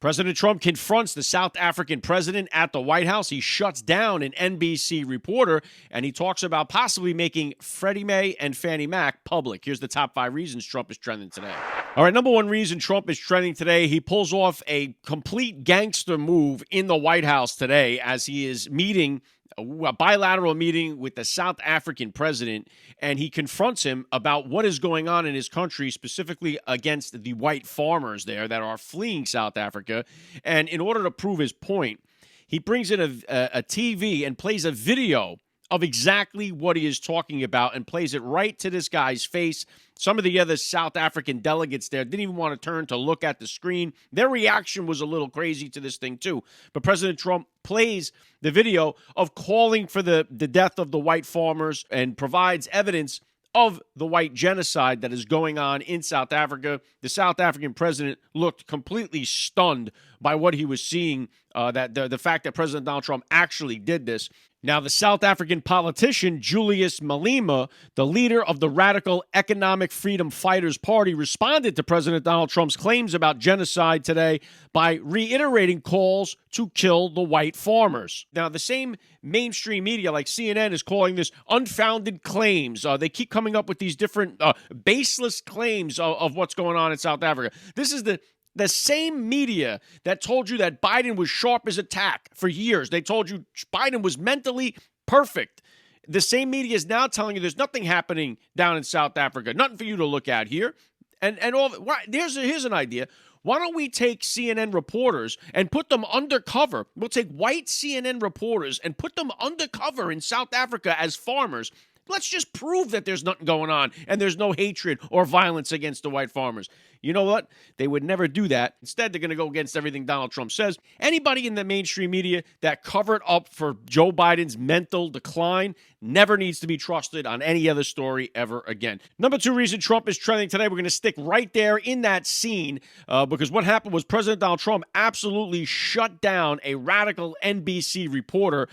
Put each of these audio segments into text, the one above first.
President Trump confronts the South African president at the White House. He shuts down an NBC reporter, and he talks about possibly making Freddie Mae and Fannie Mac public. Here's the top 5 reasons Trump is trending today. All right, number 1 reason Trump is trending today, he pulls off a complete gangster move in the White House today as he is meeting a bilateral meeting with the South African president, and he confronts him about what is going on in his country, specifically against the white farmers there that are fleeing South Africa. And in order to prove his point, he brings in a TV and plays a video of exactly what he is talking about and plays it right to this guy's face. Some of the other South African delegates there didn't even want to turn to look at the screen. Their reaction was a little crazy to this thing too. But President Trump plays the video of calling for the death of the white farmers and provides evidence of the white genocide that is going on in South Africa. The South African president looked completely stunned by what he was seeing, that the fact that President Donald Trump actually did this. Now, the South African politician Julius Malema, the leader of the Radical Economic Freedom Fighters Party, responded to President Donald Trump's claims about genocide today by reiterating calls to kill the white farmers. Now, the same mainstream media like CNN is calling this unfounded claims. They keep coming up with these different baseless claims of what's going on in South Africa. This is the same media that told you that Biden was sharp as a tack for years. They told you Biden was mentally perfect. The same media is now telling you there's nothing happening down in South Africa, nothing for you to look at here. And all. Here's an idea. Why don't we take CNN reporters and put them undercover? We'll take white CNN reporters and put them undercover in South Africa as farmers. Let's just prove that there's nothing going on and there's no hatred or violence against the white farmers. You know what? They would never do that. Instead, they're going to go against everything Donald Trump says. Anybody in the mainstream media that covered up for Joe Biden's mental decline never needs to be trusted on any other story ever again. Number 2 reason Trump is trending today, we're going to stick right there in that scene because what happened was President Donald Trump absolutely shut down a radical NBC reporter,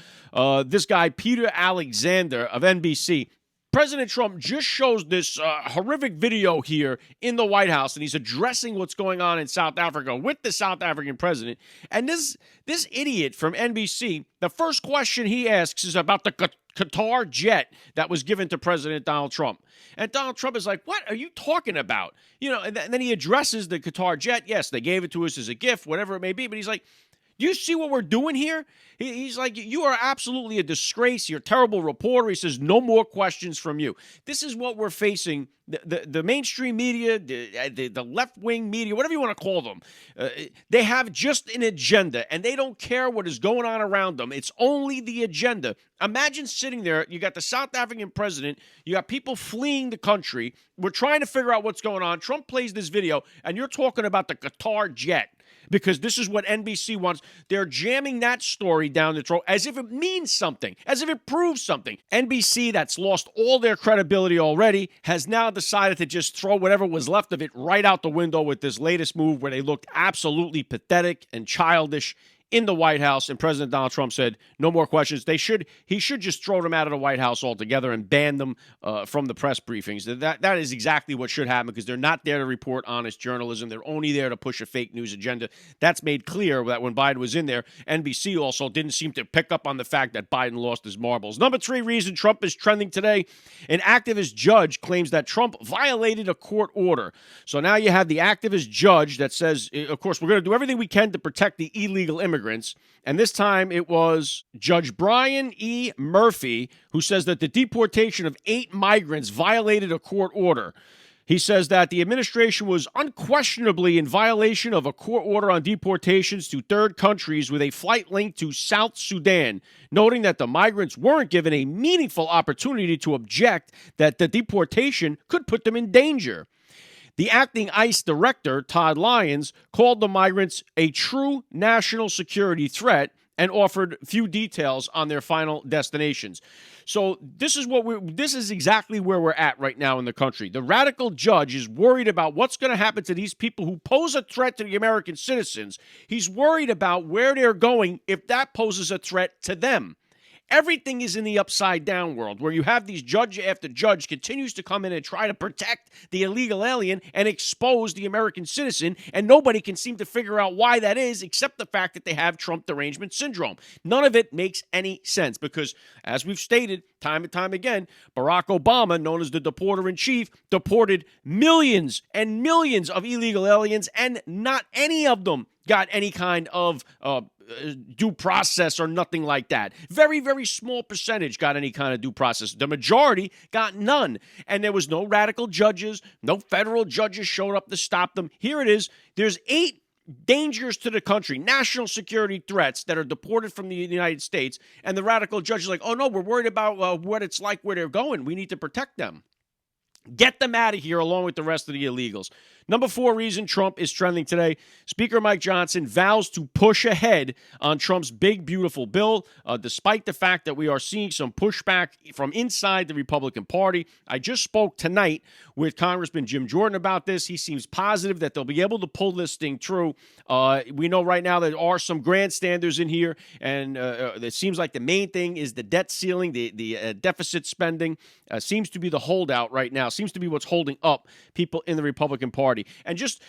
this guy Peter Alexander of NBC. President Trump just shows this horrific video here in the White House, and he's addressing what's going on in South Africa with the South African president. And this idiot from NBC, the first question he asks is about the Qatar jet that was given to President Donald Trump. And Donald Trump is like, what are you talking about? You know, and then he addresses the Qatar jet. Yes, they gave it to us as a gift, whatever it may be. But he's like, you see what we're doing here? He's like, you are absolutely a disgrace. You're a terrible reporter. He says, no more questions from you. This is what we're facing. The mainstream media, the left-wing media, whatever you want to call them, they have just an agenda, and they don't care what is going on around them. It's only the agenda. Imagine sitting there. You got the South African president. You got people fleeing the country. We're trying to figure out what's going on. Trump plays this video, and you're talking about the Qatar jet. Because this is what NBC wants. They're jamming that story down the throat as if it means something, as if it proves something. NBC, that's lost all their credibility already, has now decided to just throw whatever was left of it right out the window with this latest move where they looked absolutely pathetic and childish in the White House, and President Donald Trump said, no more questions. He should just throw them out of the White House altogether and ban them from the press briefings. That is exactly what should happen because they're not there to report honest journalism. They're only there to push a fake news agenda. That's made clear that when Biden was in there, NBC also didn't seem to pick up on the fact that Biden lost his marbles. Number 3 reason Trump is trending today, an activist judge claims that Trump violated a court order. So now you have the activist judge that says, of course, we're going to do everything we can to protect the illegal immigrants. And this time it was Judge Brian E. Murphy who says that the deportation of 8 migrants violated a court order. He says that the administration was unquestionably in violation of a court order on deportations to third countries with a flight link to South Sudan, noting that the migrants weren't given a meaningful opportunity to object that the deportation could put them in danger. The acting ICE director, Todd Lyons, called the migrants a true national security threat and offered few details on their final destinations. So this is exactly where we're at right now in the country. The radical judge is worried about what's going to happen to these people who pose a threat to the American citizens. He's worried about where they're going if that poses a threat to them. Everything is in the upside down world where you have these judge after judge continues to come in and try to protect the illegal alien and expose the American citizen, and nobody can seem to figure out why that is except the fact that they have Trump derangement syndrome. None of it makes any sense because, as we've stated time and time again, Barack Obama, known as the deporter-in-chief, deported millions and millions of illegal aliens, and not any of them got any kind of due process or nothing like that. Very, very small percentage got any kind of due process. The majority got none. And there was no radical judges. No federal judges showed up to stop them. Here it is. There's 8 dangers to the country, national security threats that are deported from the United States. And the radical judge is like, oh, no, we're worried about what it's like where they're going. We need to protect them. Get them out of here along with the rest of the illegals. Number 4 reason Trump is trending today. Speaker Mike Johnson vows to push ahead on Trump's big, beautiful bill, despite the fact that we are seeing some pushback from inside the Republican Party. I just spoke tonight with Congressman Jim Jordan about this. He seems positive that they'll be able to pull this thing through. We know right now there are some grandstanders in here, and it seems like the main thing is the debt ceiling, the deficit spending seems to be the holdout right now, seems to be what's holding up people in the Republican Party. And just,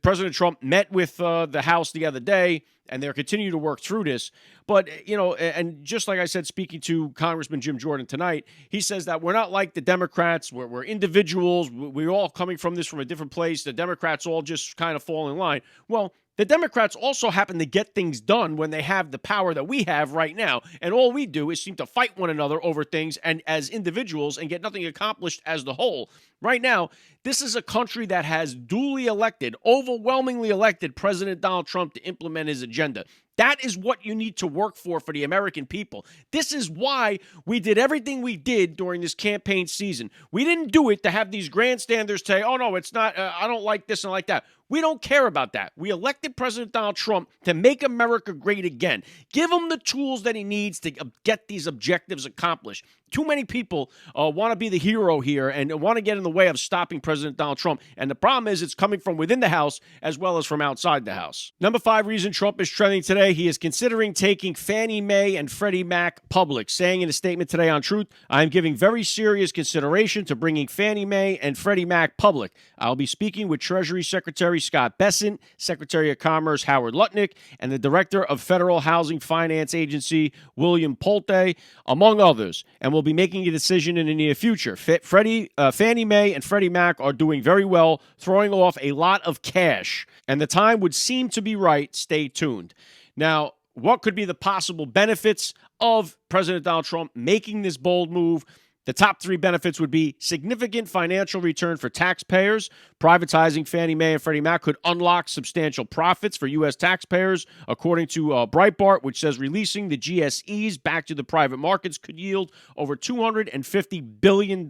President Trump met with the House the other day, and they're continuing to work through this. But, and just like I said, speaking to Congressman Jim Jordan tonight, he says that we're not like the Democrats. We're individuals. We're all coming from this from a different place. The Democrats all just kind of fall in line. Well, the Democrats also happen to get things done when they have the power that we have right now. And all we do is seem to fight one another over things and as individuals and get nothing accomplished as the whole. Right now, this is a country that has duly elected, overwhelmingly elected President Donald Trump to implement his agenda. That is what you need to work for the American people. This is why we did everything we did during this campaign season. We didn't do it to have these grandstanders say, oh, no, it's not, I don't like this and like that. We don't care about that. We elected President Donald Trump to make America great again. Give him the tools that he needs to get these objectives accomplished. Too many people want to be the hero here and want to get in the way of stopping President Donald Trump. And the problem is it's coming from within the House as well as from outside the House. Number 5 reason Trump is trending today, he is considering taking Fannie Mae and Freddie Mac public, saying in a statement today on Truth, I am giving very serious consideration to bringing Fannie Mae and Freddie Mac public. I'll be speaking with Treasury Secretary Scott Bessent, Secretary of Commerce Howard Lutnick, and the Director of Federal Housing Finance Agency William Poulter, among others, and will be making a decision in the near future. Fannie Mae and Freddie Mac are doing very well, throwing off a lot of cash, and the time would seem to be right. Stay tuned. Now, what could be the possible benefits of President Donald Trump making this bold move? The top 3 benefits would be significant financial return for taxpayers. Privatizing Fannie Mae and Freddie Mac could unlock substantial profits for U.S. taxpayers, according to Breitbart, which says releasing the GSEs back to the private markets could yield over $250 billion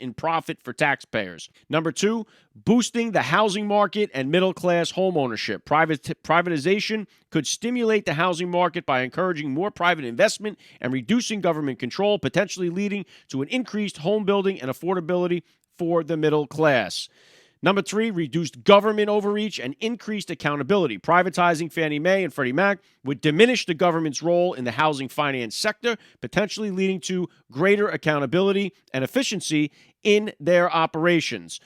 in profit for taxpayers. Number 2, boosting the housing market and middle-class homeownership. Privatization could stimulate the housing market by encouraging more private investment and reducing government control, potentially leading to an increased home building and affordability for the middle class. Number 3, reduced government overreach and increased accountability. Privatizing Fannie Mae and Freddie Mac would diminish the government's role in the housing finance sector, potentially leading to greater accountability and efficiency in their operations.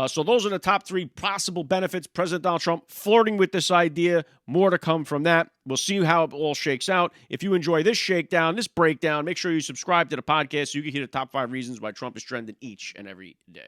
So those are the top 3 possible benefits. President Donald Trump flirting with this idea. More to come from that. We'll see how it all shakes out. If you enjoy this shakedown, this breakdown, make sure you subscribe to the podcast so you can hear the top 5 reasons why Trump is trending each and every day.